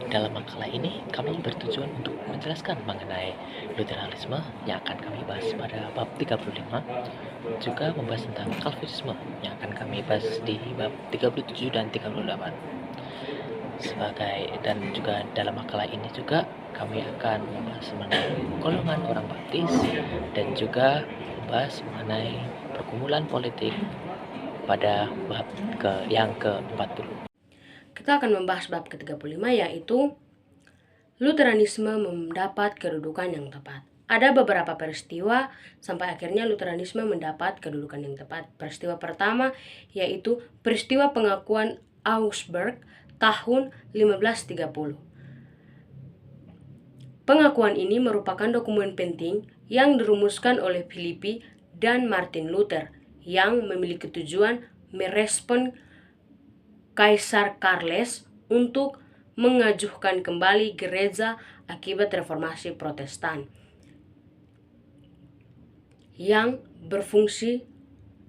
Dalam makalah ini, kami bertujuan untuk menjelaskan mengenai Luteranisme yang akan kami bahas pada bab 35, juga membahas tentang Calvinisme yang akan kami bahas di bab 37 dan 38. Dan juga dalam makalah ini juga kami akan membahas mengenai golongan orang baptis dan juga membahas mengenai pergumulan politik pada bab yang ke-40. Kita akan membahas bab ke-35, yaitu Luteranisme mendapat kedudukan yang tepat. Ada beberapa peristiwa sampai akhirnya Luteranisme mendapat kedudukan yang tepat. Peristiwa pertama yaitu peristiwa pengakuan Augsburg tahun 1530. Pengakuan ini merupakan dokumen penting yang dirumuskan oleh Philippi dan Martin Luther yang memiliki tujuan merespon Kaisar Charles untuk mengajukan kembali gereja akibat reformasi Protestan yang berfungsi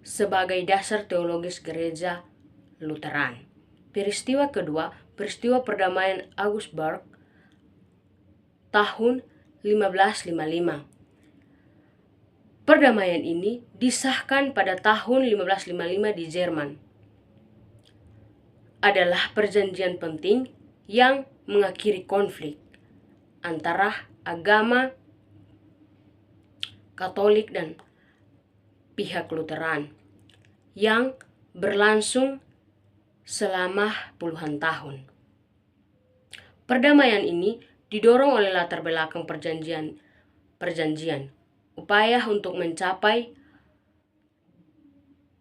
sebagai dasar teologis gereja Lutheran. Peristiwa kedua, peristiwa perdamaian Augsburg tahun 1555. Perdamaian ini disahkan pada tahun 1555 di Jerman. Adalah perjanjian penting yang mengakhiri konflik antara agama Katolik dan pihak Lutheran yang berlangsung selama puluhan tahun. Perdamaian ini didorong oleh latar belakang perjanjian, upaya untuk mencapai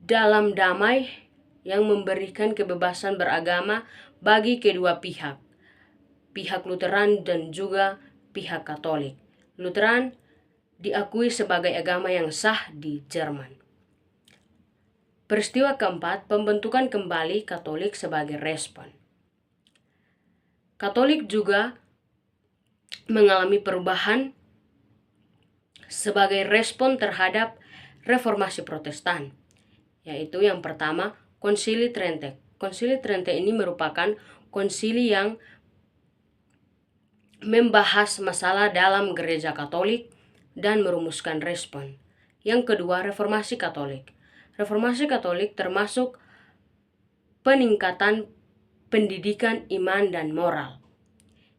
dalam damai yang memberikan kebebasan beragama bagi kedua pihak Lutheran dan juga pihak Katolik. Lutheran diakui sebagai agama yang sah di Jerman. Peristiwa keempat, pembentukan kembali Katolik sebagai respon. Katolik juga mengalami perubahan sebagai respon terhadap reformasi Protestan, yaitu yang pertama, Konsili Trente. Konsili Trente ini merupakan konsili yang membahas masalah dalam gereja Katolik dan merumuskan respon. Yang kedua, Reformasi Katolik. Reformasi Katolik termasuk peningkatan pendidikan iman dan moral.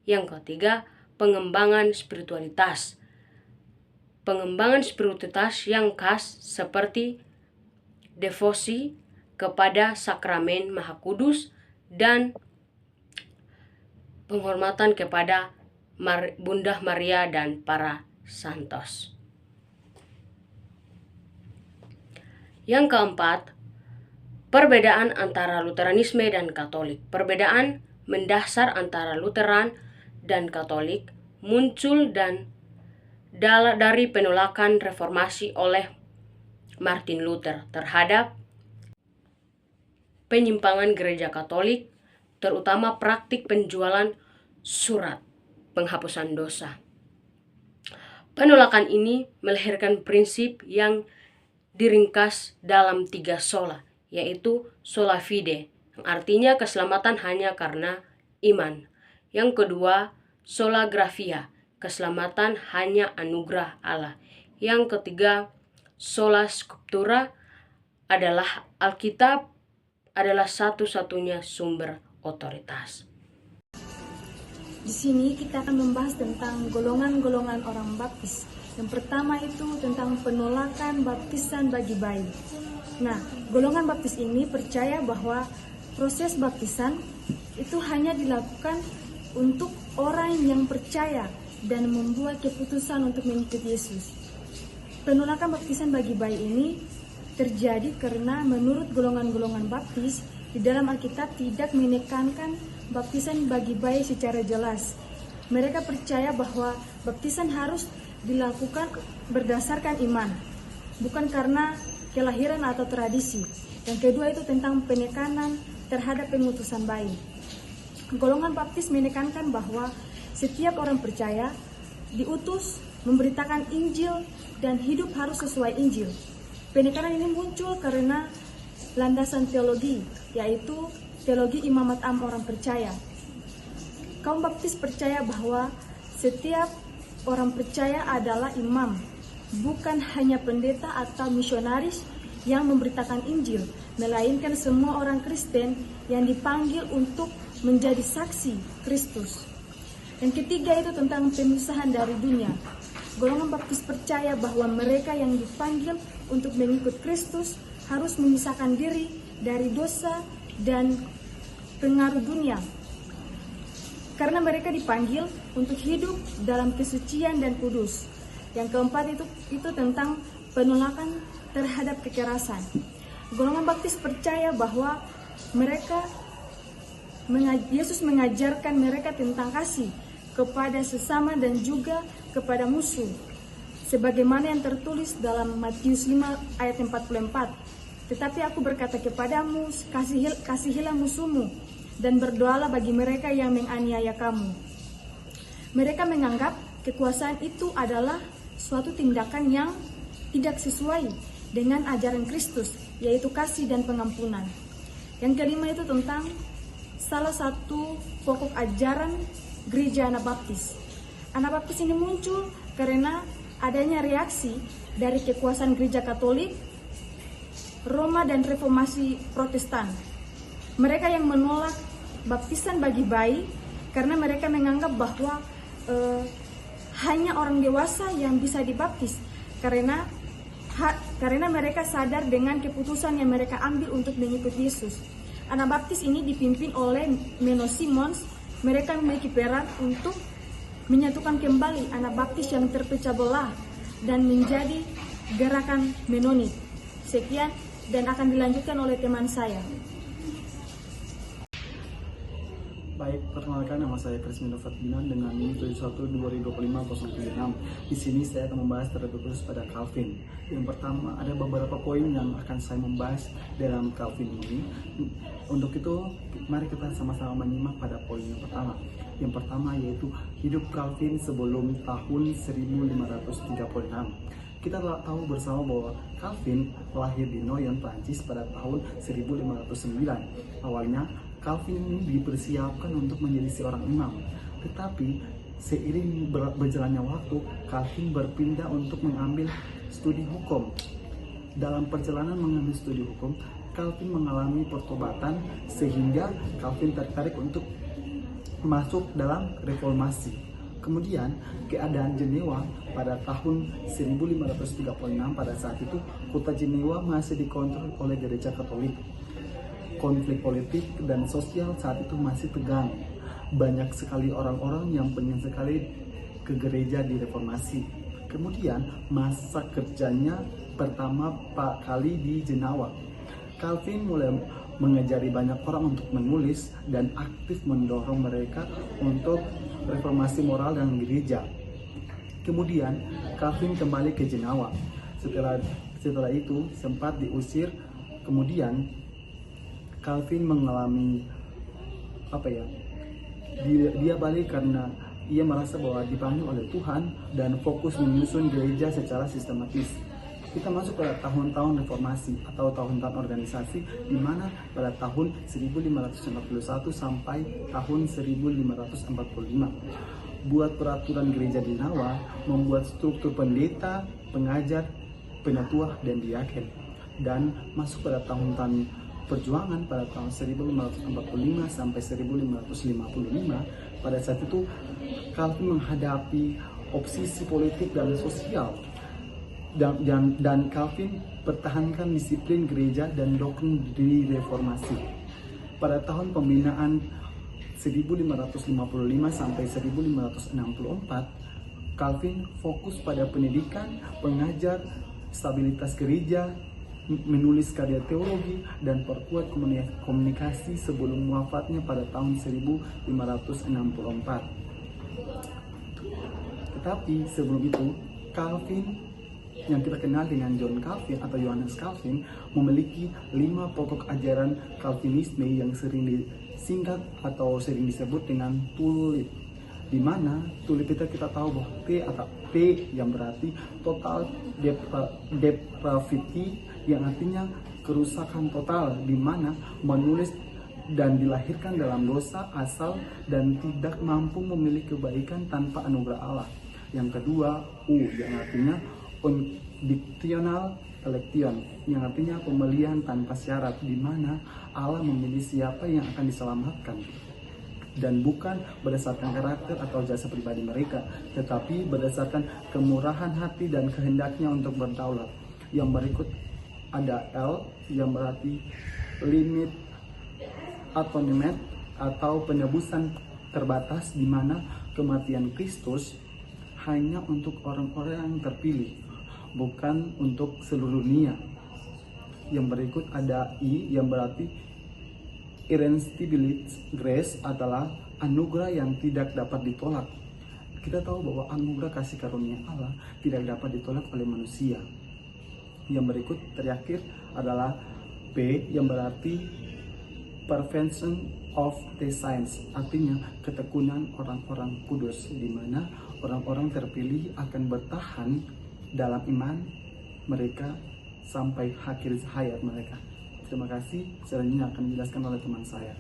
Yang ketiga, pengembangan spiritualitas. Pengembangan spiritualitas yang khas seperti devosi kepada sakramen Maha Kudus dan penghormatan kepada Bunda Maria dan para santos. Yang keempat, perbedaan antara Lutheranisme dan Katolik. Perbedaan mendasar antara Lutheran dan Katolik muncul dari penolakan reformasi oleh Martin Luther terhadap penyimpangan gereja Katolik, terutama praktik penjualan surat penghapusan dosa. Penolakan ini melahirkan prinsip yang diringkas dalam 3 sola, yaitu sola fide, yang artinya keselamatan hanya karena iman. Yang kedua, sola gratia, keselamatan hanya anugerah Allah. Yang ketiga, sola scriptura, adalah Alkitab adalah satu-satunya sumber otoritas. Di sini kita akan membahas tentang golongan-golongan orang baptis. Yang pertama itu tentang penolakan baptisan bagi bayi. Nah, golongan baptis ini percaya bahwa proses baptisan itu hanya dilakukan untuk orang yang percaya dan membuat keputusan untuk mengikuti Yesus. Penolakan baptisan bagi bayi ini terjadi karena menurut golongan-golongan baptis di dalam Alkitab tidak menekankan baptisan bagi bayi secara jelas. Mereka percaya bahwa baptisan harus dilakukan berdasarkan iman, bukan karena kelahiran atau tradisi. Yang kedua itu tentang penekanan terhadap pengutusan bayi. Golongan baptis menekankan bahwa setiap orang percaya diutus memberitakan Injil dan hidup harus sesuai Injil. Penekanan ini muncul karena landasan teologi, yaitu teologi imamat am orang percaya. kaum baptis percaya bahwa setiap orang percaya adalah imam, bukan hanya pendeta atau misionaris yang memberitakan Injil, melainkan semua orang Kristen yang dipanggil untuk menjadi saksi Kristus. Yang ketiga itu tentang pemisahan dari dunia. Golongan baptis percaya bahwa mereka yang dipanggil untuk mengikut Kristus harus memisahkan diri dari dosa dan pengaruh dunia, karena mereka dipanggil untuk hidup dalam kesucian dan kudus. Yang keempat itu tentang penolakan terhadap kekerasan. Golongan baptis percaya bahwa Yesus mengajarkan mereka tentang kasih kepada sesama dan juga kepada musuh, sebagaimana yang tertulis dalam Matius 5 ayat 44. Tetapi aku berkata kepadamu, kasihilah musuhmu dan berdoalah bagi mereka yang menganiaya kamu. Mereka menganggap kekuasaan itu adalah suatu tindakan yang tidak sesuai dengan ajaran Kristus, yaitu kasih dan pengampunan. Yang kelima itu tentang salah satu pokok ajaran gereja Anabaptis. Anabaptis ini muncul karena adanya reaksi dari kekuasaan gereja Katolik, Roma, dan reformasi Protestan. Mereka yang menolak baptisan bagi bayi karena mereka menganggap bahwa hanya orang dewasa yang bisa dibaptis, karena mereka sadar dengan keputusan yang mereka ambil untuk mengikut Yesus. Anabaptis ini dipimpin oleh Menno Simons. Mereka memiliki peran untuk menyatukan kembali Anabaptis yang terpecah belah dan menjadi gerakan Mennonit. Sekian, dan akan dilanjutkan oleh teman saya. Baik, perkenalkan, nama saya Krismindo Ferdinand dengan NIM 71205076. Di sini saya akan membahas terlebih khusus pada Calvin. Yang pertama, ada beberapa poin yang akan saya membahas dalam Calvin ini. Untuk itu, mari kita sama-sama menyimak pada poin yang pertama. Yang pertama yaitu hidup Calvin sebelum tahun 1536. Kita tahu bersama bahwa Calvin lahir di Noyon, Prancis pada tahun 1509. Awalnya, Calvin ini dipersiapkan untuk menjadi seorang imam. Tetapi, seiring berjalannya waktu, Calvin berpindah untuk mengambil studi hukum. Dalam perjalanan mengambil studi hukum, Calvin mengalami pertobatan sehingga Calvin tertarik untuk masuk dalam reformasi. Kemudian keadaan Jenewa pada tahun 1536, pada saat itu kota Jenewa masih dikontrol oleh gereja Katolik. Konflik politik dan sosial saat itu masih tegang. Banyak sekali orang-orang yang pengen sekali ke gereja di reformasi. Kemudian masa kerjanya pertama kali di Jenewa. Calvin mulai mengajari banyak orang untuk menulis dan aktif mendorong mereka untuk reformasi moral dan gereja. Kemudian Calvin kembali ke Jenewa. Setelah itu sempat diusir. Kemudian Calvin mengalami dia balik karena ia merasa bahwa dipanggil oleh Tuhan dan fokus menyusun gereja secara sistematis. Kita masuk pada tahun-tahun reformasi atau tahun-tahun organisasi, di mana pada tahun 1541 sampai tahun 1545 buat peraturan gereja di Jenewa, membuat struktur pendeta, pengajar, penatua, dan diaken. Dan masuk pada tahun-tahun perjuangan pada tahun 1545 sampai 1555. Pada saat itu Calvin menghadapi obsesi politik dan sosial. Dan Calvin pertahankan disiplin gereja dan doktrin di reformasi. Pada tahun pembinaan 1555 sampai 1564, Calvin fokus pada pendidikan, pengajar, stabilitas gereja, menulis karya teologi, dan perkuat komunikasi sebelum wafatnya pada tahun 1564. Tetapi sebelum itu, Calvin yang kita kenal dengan John Calvin atau Johannes Calvin memiliki 5 pokok ajaran Calvinisme yang sering disingkat atau sering disebut dengan tulip. Di mana tulip kita tahu bahwa T yang berarti total depravity, yang artinya kerusakan total, di mana menulis dan dilahirkan dalam dosa asal dan tidak mampu memiliki kebaikan tanpa anugerah Allah. Yang kedua, yang artinya unconditional election, yang artinya pemilihan tanpa syarat, di mana Allah memilih siapa yang akan diselamatkan, dan bukan berdasarkan karakter atau jasa pribadi mereka, tetapi berdasarkan kemurahan hati dan kehendaknya untuk berdaulat. Yang berikut ada L, yang berarti limit atonement atau penebusan terbatas, di mana kematian Kristus hanya untuk orang-orang yang terpilih, bukan untuk seluruh dunia. Yang berikut ada I, yang berarti irresistible grace adalah anugerah yang tidak dapat ditolak. Kita tahu bahwa anugerah kasih karunia Allah tidak dapat ditolak oleh manusia. Yang berikut terakhir adalah P, yang berarti perfection of the saints, artinya ketekunan orang-orang kudus, di mana orang-orang terpilih akan bertahan dalam iman mereka sampai akhir hayat mereka. Terima kasih, selanjutnya akan dijelaskan oleh teman saya.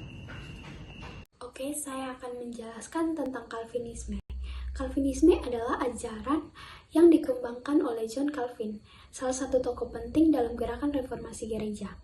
Oke, saya akan menjelaskan tentang Calvinisme. Calvinisme adalah ajaran yang dikembangkan oleh John Calvin, salah satu tokoh penting dalam gerakan reformasi gereja.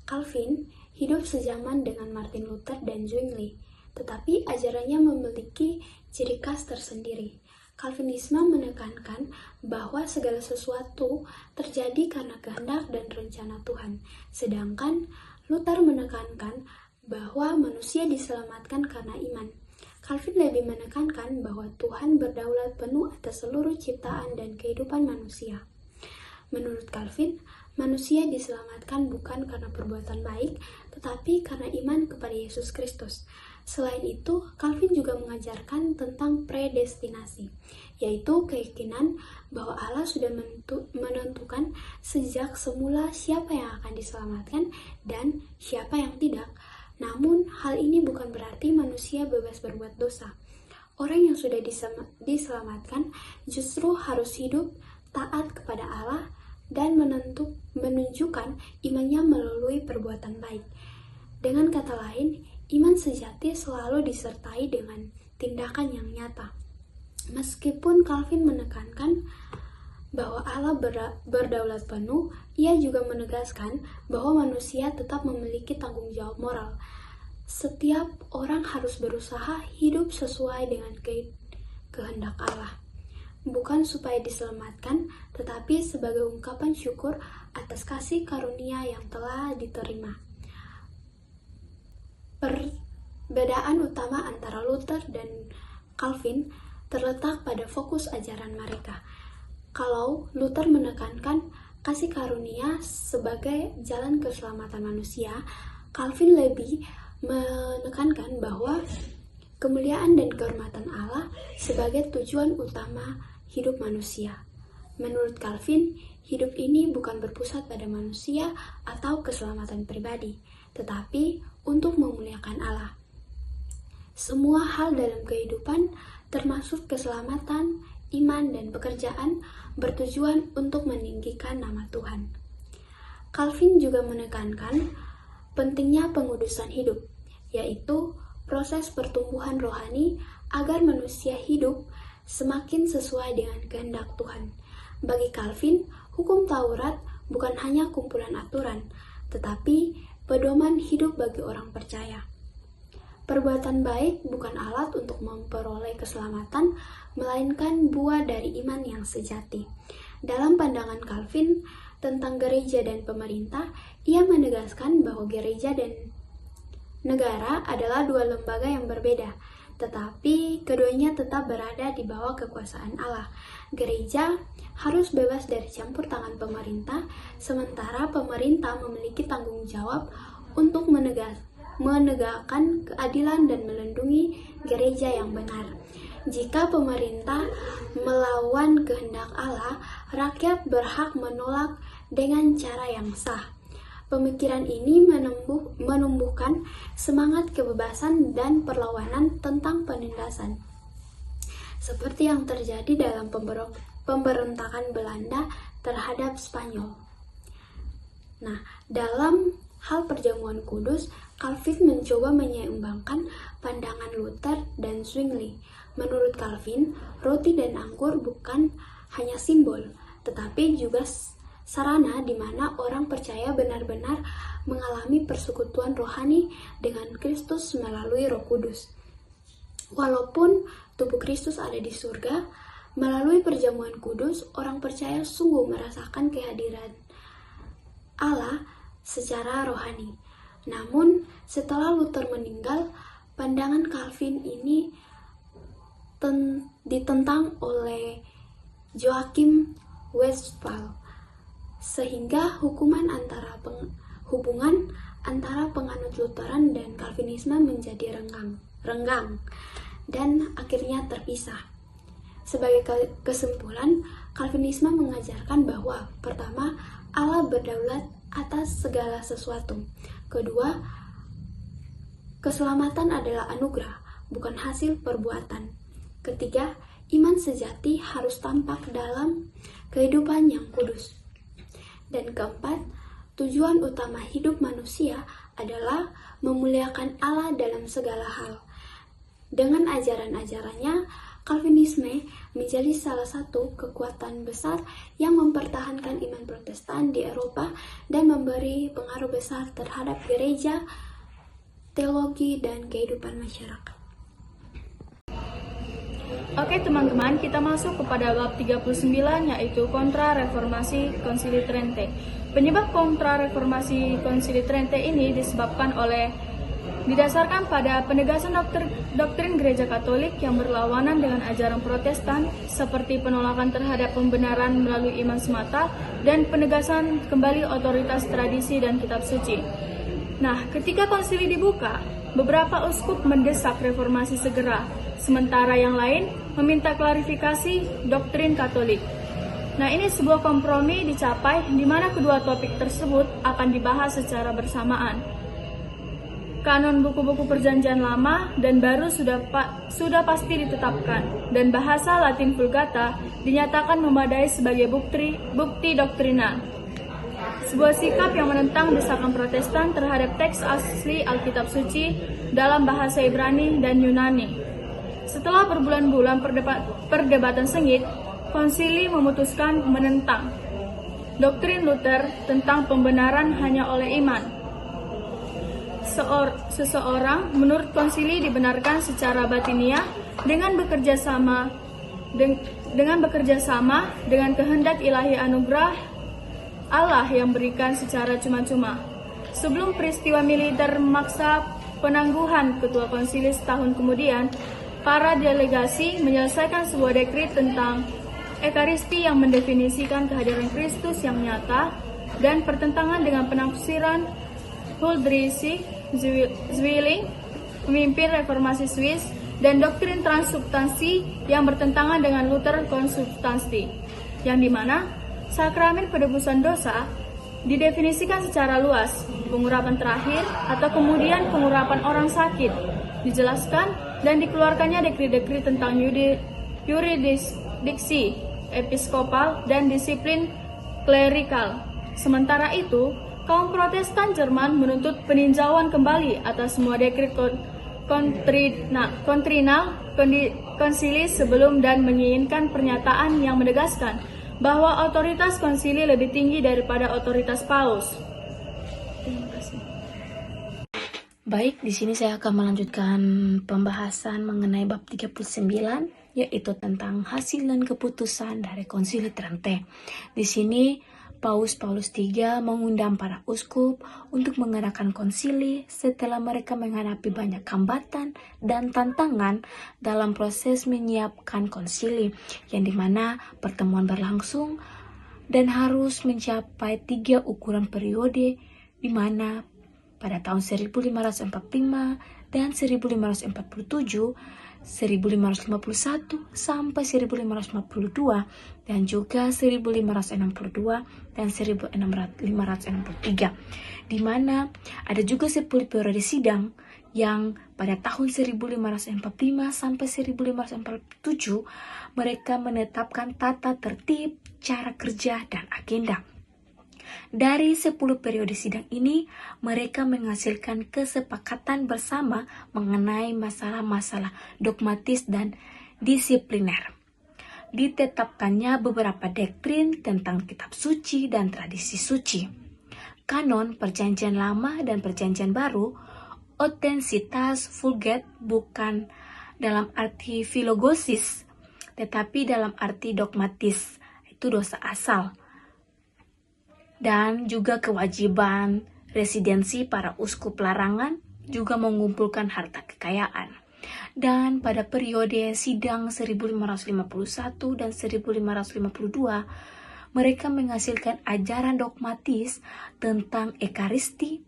Calvin hidup sezaman dengan Martin Luther dan Zwingli, tetapi ajarannya memiliki ciri khas tersendiri. Calvinisme menekankan bahwa segala sesuatu terjadi karena kehendak dan rencana Tuhan, sedangkan Luther menekankan bahwa manusia diselamatkan karena iman. Calvin lebih menekankan bahwa Tuhan berdaulat penuh atas seluruh ciptaan dan kehidupan manusia. Menurut Calvin, manusia diselamatkan bukan karena perbuatan baik, tetapi karena iman kepada Yesus Kristus. Selain itu, Calvin juga mengajarkan tentang predestinasi, yaitu keyakinan bahwa Allah sudah menentukan sejak semula siapa yang akan diselamatkan dan siapa yang tidak. Namun, hal ini bukan berarti manusia bebas berbuat dosa. Orang yang sudah diselamatkan justru harus hidup taat kepada Allah dan menunjukkan imannya melalui perbuatan baik. Dengan kata lain, iman sejati selalu disertai dengan tindakan yang nyata. Meskipun Calvin menekankan bahwa Allah berdaulat penuh, ia juga menegaskan bahwa manusia tetap memiliki tanggung jawab moral. Setiap orang harus berusaha hidup sesuai dengan kehendak Allah, bukan supaya diselamatkan, tetapi sebagai ungkapan syukur atas kasih karunia yang telah diterima. Perbedaan utama antara Luther dan Calvin terletak pada fokus ajaran mereka. Kalau Luther menekankan kasih karunia sebagai jalan keselamatan manusia, Calvin lebih menekankan bahwa kemuliaan dan kehormatan Allah sebagai tujuan utama hidup manusia. Menurut Calvin, hidup ini bukan berpusat pada manusia atau keselamatan pribadi, tetapi untuk memuliakan Allah. Semua hal dalam kehidupan, termasuk keselamatan, iman, dan pekerjaan, bertujuan untuk meninggikan nama Tuhan. Calvin juga menekankan pentingnya pengudusan hidup, yaitu proses pertumbuhan rohani agar manusia hidup semakin sesuai dengan kehendak Tuhan. Bagi Calvin, hukum Taurat bukan hanya kumpulan aturan, tetapi pedoman hidup bagi orang percaya. Perbuatan baik bukan alat untuk memperoleh keselamatan, melainkan buah dari iman yang sejati. Dalam pandangan Calvin tentang gereja dan pemerintah, ia menegaskan bahwa gereja dan negara adalah dua lembaga yang berbeda, tetapi keduanya tetap berada di bawah kekuasaan Allah. Gereja harus bebas dari campur tangan pemerintah, sementara pemerintah memiliki tanggung jawab untuk menegakkan keadilan dan melindungi gereja yang benar. Jika pemerintah melawan kehendak Allah, rakyat berhak menolak dengan cara yang sah. Pemikiran ini menumbuhkan semangat kebebasan dan perlawanan tentang penindasan, seperti yang terjadi dalam pemberontakan Belanda terhadap Spanyol. Nah, dalam hal perjamuan kudus, Calvin mencoba menyeimbangkan pandangan Luther dan Zwingli. Menurut Calvin, roti dan anggur bukan hanya simbol, tetapi juga sarana di mana orang percaya benar-benar mengalami persekutuan rohani dengan Kristus melalui Roh Kudus. Walaupun tubuh Kristus ada di surga, melalui perjamuan kudus, orang percaya sungguh merasakan kehadiran Allah secara rohani. Namun, setelah Luther meninggal, pandangan Calvin ini ditentang oleh Joachim Westphal, sehingga hubungan antara penganut Lutheran dan Calvinisme menjadi renggang dan akhirnya terpisah. Sebagai kesimpulan, Calvinisme mengajarkan bahwa pertama, Allah berdaulat atas segala sesuatu. Kedua, keselamatan adalah anugerah, bukan hasil perbuatan. Ketiga, iman sejati harus tampak dalam kehidupan yang kudus. Dan keempat, tujuan utama hidup manusia adalah memuliakan Allah dalam segala hal. Dengan ajaran-ajarannya, Calvinisme menjadi salah satu kekuatan besar yang mempertahankan iman Protestan di Eropa dan memberi pengaruh besar terhadap gereja, teologi, dan kehidupan masyarakat. Oke teman-teman, kita masuk kepada bab 39 yaitu Kontra-Reformasi Konsili Trente. Penyebab Kontra-Reformasi Konsili Trente ini didasarkan pada penegasan doktrin Gereja Katolik yang berlawanan dengan ajaran Protestan, seperti penolakan terhadap pembenaran melalui iman semata dan penegasan kembali otoritas tradisi dan kitab suci. Nah, ketika konsili dibuka, beberapa uskup mendesak reformasi segera, sementara yang lain meminta klarifikasi doktrin Katolik. Nah, ini sebuah kompromi dicapai di mana kedua topik tersebut akan dibahas secara bersamaan. Kanon buku-buku Perjanjian Lama dan Baru sudah pasti ditetapkan, dan bahasa Latin Vulgata dinyatakan memadai sebagai bukti doktrinal. Sebuah sikap yang menentang desakan Protestan terhadap teks asli Alkitab Suci dalam bahasa Ibrani dan Yunani. Setelah berbulan-bulan perdebatan sengit, konsili memutuskan menentang doktrin Luther tentang pembenaran hanya oleh iman. Seseorang menurut konsili dibenarkan secara batiniah dengan bekerja sama dengan kehendak ilahi anugerah Allah yang berikan secara cuma-cuma. Sebelum peristiwa militer memaksa penangguhan ketua konsili setahun kemudian, para delegasi menyelesaikan sebuah dekret tentang Ekaristi yang mendefinisikan kehadiran Kristus yang nyata dan pertentangan dengan penafsiran Huldrych Zwilling, pemimpin reformasi Swiss, dan doktrin transsubstansi yang bertentangan dengan Luther konsubstansi, yang dimana sakramen penebusan dosa didefinisikan secara luas, pengurapan terakhir atau kemudian pengurapan orang sakit, dijelaskan dan dikeluarkannya dekret-dekret tentang yurisdiksi episkopal dan disiplin klerikal. Sementara itu, kaum Protestan Jerman menuntut peninjauan kembali atas semua dekret kontrinal konsili sebelum dan menginginkan pernyataan yang menegaskan bahwa otoritas konsili lebih tinggi daripada otoritas paus. Terima kasih. Baik, di sini saya akan melanjutkan pembahasan mengenai bab 39, yaitu tentang hasil dan keputusan dari Konsili Trente. Di sini Paus III mengundang para uskup untuk mengadakan konsili setelah mereka menghadapi banyak hambatan dan tantangan dalam proses menyiapkan konsili, yang dimana pertemuan berlangsung dan harus mencapai 3 ukuran periode, di mana pada tahun 1545 dan 1547, 1551 sampai 1552, dan juga 1562 dan 1563, di mana ada juga 10 periode sidang yang pada tahun 1545 sampai 1547 mereka menetapkan tata tertib, cara kerja, dan agenda. Dari 10 periode sidang ini, mereka menghasilkan kesepakatan bersama mengenai masalah-masalah dogmatis dan disipliner. Ditetapkannya beberapa doktrin tentang kitab suci dan tradisi suci. Kanon Perjanjian Lama dan Perjanjian Baru, otentisitas vulgate bukan dalam arti filogosis, tetapi dalam arti dogmatis, itu dosa asal. Dan juga kewajiban residensi para uskup larangan juga mengumpulkan harta kekayaan. Dan pada periode sidang 1551 dan 1552, mereka menghasilkan ajaran dogmatis tentang ekaristi,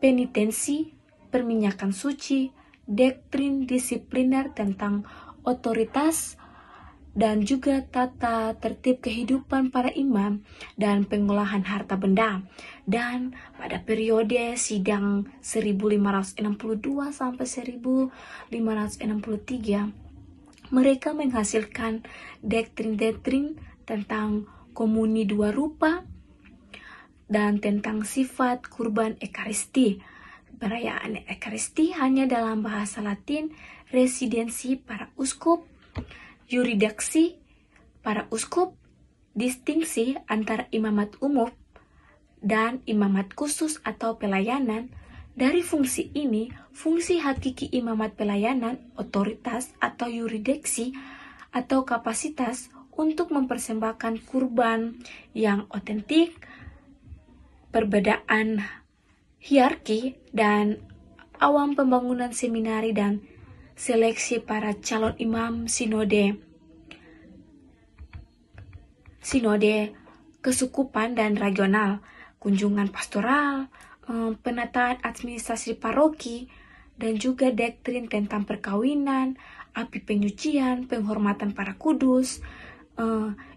penitensi, perminyakan suci, doktrin disipliner tentang otoritas, dan juga tata tertib kehidupan para imam dan pengolahan harta benda. Dan pada periode sidang 1562 sampai 1563, mereka menghasilkan doktrin-doktrin tentang komuni dua rupa dan tentang sifat kurban ekaristi. Perayaan ekaristi hanya dalam bahasa Latin, residensi para uskup, yurisdiksi para uskup, distingsi antara imamat umum dan imamat khusus atau pelayanan. Dari fungsi ini, fungsi hakiki imamat pelayanan, otoritas atau yurisdiksi atau kapasitas untuk mempersembahkan kurban yang otentik, perbedaan hierarki dan awam pembangunan seminari dan seleksi para calon imam sinode kesukupan dan regional, kunjungan pastoral, penataan administrasi paroki, dan juga doktrin tentang perkawinan, api penyucian, penghormatan para kudus,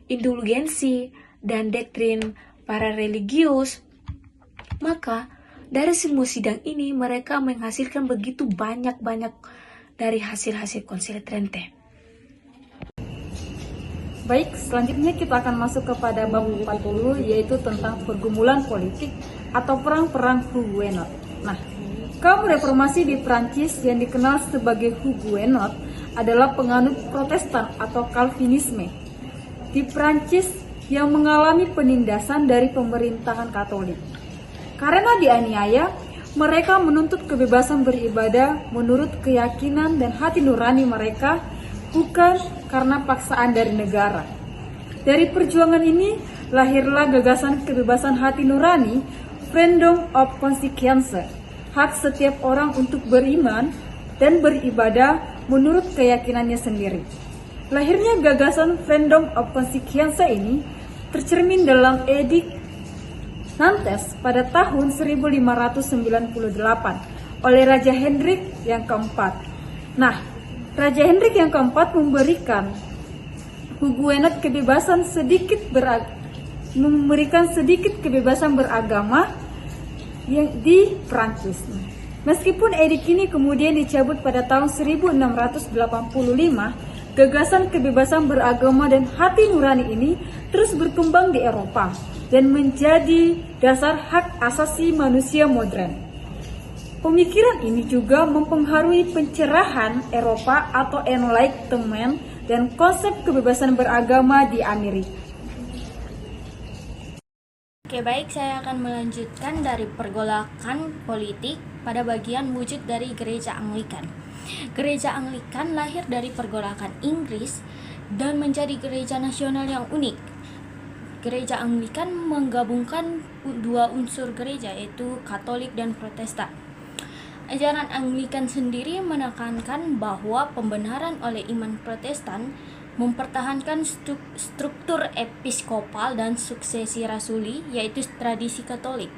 indulgensi, dan doktrin para religius. Maka dari semua sidang ini mereka menghasilkan begitu banyak dari hasil-hasil Konsili Trente. Baik, selanjutnya kita akan masuk kepada bab 40, yaitu tentang pergumulan politik atau perang-perang Huguenot. Nah, kaum reformasi di Prancis yang dikenal sebagai Huguenot adalah penganut Protestan atau Calvinisme di Prancis yang mengalami penindasan dari pemerintahan Katolik. Karena dianiaya, mereka menuntut kebebasan beribadah menurut keyakinan dan hati nurani mereka, bukan karena paksaan dari negara. Dari perjuangan ini lahirlah gagasan kebebasan hati nurani, Freedom of Conscience, hak setiap orang untuk beriman dan beribadah menurut keyakinannya sendiri. Lahirnya gagasan Freedom of Conscience ini tercermin dalam Edik Nantes pada tahun 1598 oleh Raja Hendrik yang keempat. Nah, Raja Hendrik yang keempat memberikan Huguenot memberikan sedikit kebebasan beragama yang di Prancis. Meskipun edik ini kemudian dicabut pada tahun 1685, gagasan kebebasan beragama dan hati nurani ini terus berkembang di Eropa dan menjadi dasar hak asasi manusia modern. Pemikiran ini juga mempengaruhi pencerahan Eropa atau Enlightenment dan konsep kebebasan beragama di Amerika. Oke, baik, saya akan melanjutkan dari pergolakan politik pada bagian wujud dari Gereja Anglikan. Gereja Anglikan lahir dari pergolakan Inggris dan menjadi gereja nasional yang unik. Gereja Anglikan menggabungkan dua unsur gereja, yaitu Katolik dan Protestan. Ajaran Anglikan sendiri menekankan bahwa pembenaran oleh iman Protestan mempertahankan struktur episkopal dan suksesi rasuli, yaitu tradisi Katolik.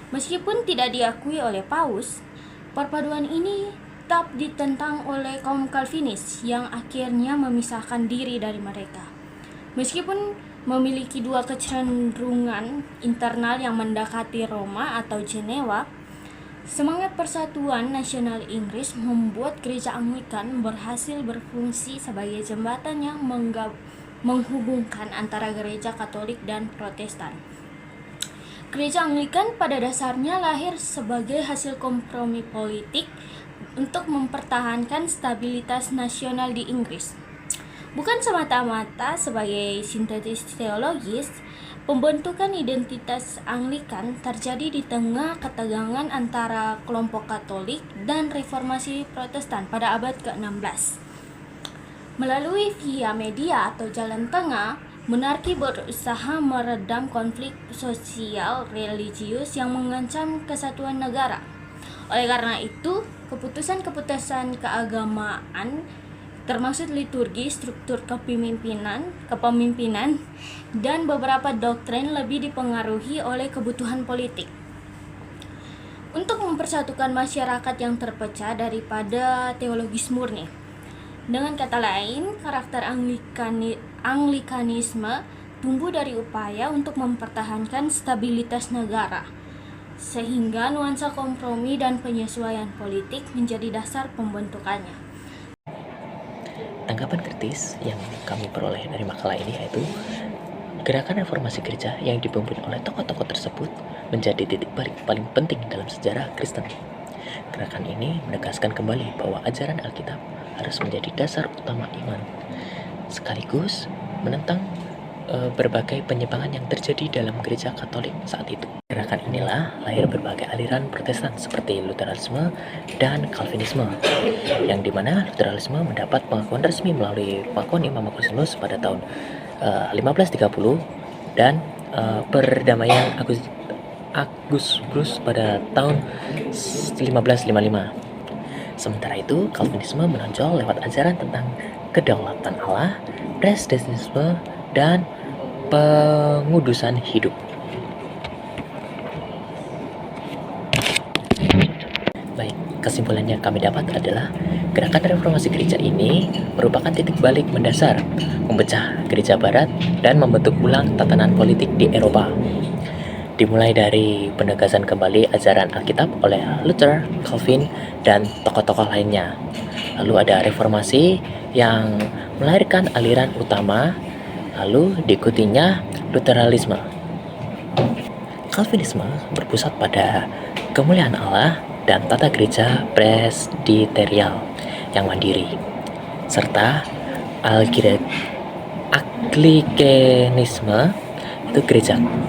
Meskipun tidak diakui oleh Paus, perpaduan ini tetap ditentang oleh kaum Calvinis yang akhirnya memisahkan diri dari mereka. Meskipun memiliki dua kecenderungan internal yang mendekati Roma atau Jenewa, semangat persatuan nasional Inggris membuat Gereja Anglikan berhasil berfungsi sebagai jembatan yang menghubungkan antara Gereja Katolik dan Protestan. Gereja Anglikan pada dasarnya lahir sebagai hasil kompromi politik untuk mempertahankan stabilitas nasional di Inggris. Bukan semata-mata sebagai sintesis teologis, pembentukan identitas Anglikan terjadi di tengah ketegangan antara kelompok Katolik dan Reformasi Protestan pada abad ke-16. Melalui via media atau jalan tengah, monarki berusaha meredam konflik sosial religius yang mengancam kesatuan negara. Oleh karena itu, keputusan-keputusan keagamaan termasuk liturgi, struktur kepemimpinan, dan beberapa doktrin lebih dipengaruhi oleh kebutuhan politik. Untuk mempersatukan masyarakat yang terpecah daripada teologis murni. Dengan kata lain, karakter Anglikanisme tumbuh dari upaya untuk mempertahankan stabilitas negara, sehingga nuansa kompromi dan penyesuaian politik menjadi dasar pembentukannya. Tanggapan kritis yang kami peroleh dari makalah ini yaitu gerakan reformasi gereja yang dipimpin oleh tokoh-tokoh tersebut menjadi titik balik paling penting dalam sejarah Kristen. Gerakan ini menegaskan kembali bahwa ajaran Alkitab harus menjadi dasar utama iman, sekaligus menentang berbagai penyimpangan yang terjadi dalam gereja Katolik saat itu. Gerakan inilah lahir berbagai aliran Protestan seperti Lutheranisme dan Calvinisme, yang dimana Lutheranisme mendapat pengakuan resmi melalui pengakuan Imam Agustinus pada tahun 1530 dan perdamaian Agustinus pada tahun 1555. Sementara itu, Calvinisme menonjol lewat ajaran tentang kedaulatan Allah, prestasianisme, dan pengudusan hidup. Baik, kesimpulannya kami dapat adalah gerakan reformasi gereja ini merupakan titik balik mendasar, memecah gereja barat dan membentuk ulang tatanan politik di Eropa. Dimulai dari penegasan kembali ajaran Alkitab oleh Luther, Calvin, dan tokoh-tokoh lainnya. Lalu ada reformasi yang melahirkan aliran utama, lalu diikutinya Lutheranisme. Calvinisme berpusat pada kemuliaan Allah dan tata gereja presbiterial yang mandiri, serta Anglikanisme itu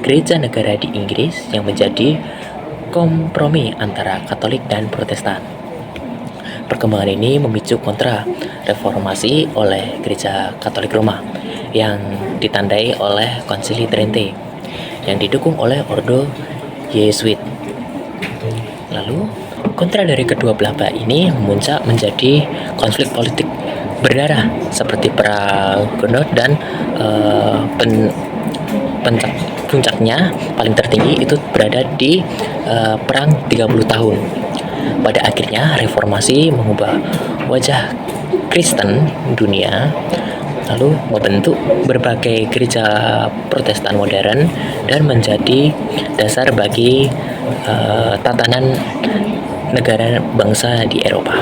gereja negara di Inggris yang menjadi kompromi antara Katolik dan Protestan. Perkembangan ini memicu kontra reformasi oleh gereja Katolik Roma yang ditandai oleh Konsili Trente yang didukung oleh Ordo Yesuit. Lalu kontra dari kedua belah pihak ini memuncak menjadi konflik politik berdarah seperti perang Gunot dan puncaknya paling tertinggi itu berada di perang 30 tahun. Pada akhirnya reformasi mengubah wajah Kristen dunia, lalu membentuk berbagai gereja Protestan modern dan menjadi dasar bagi tatanan negara bangsa di Eropa.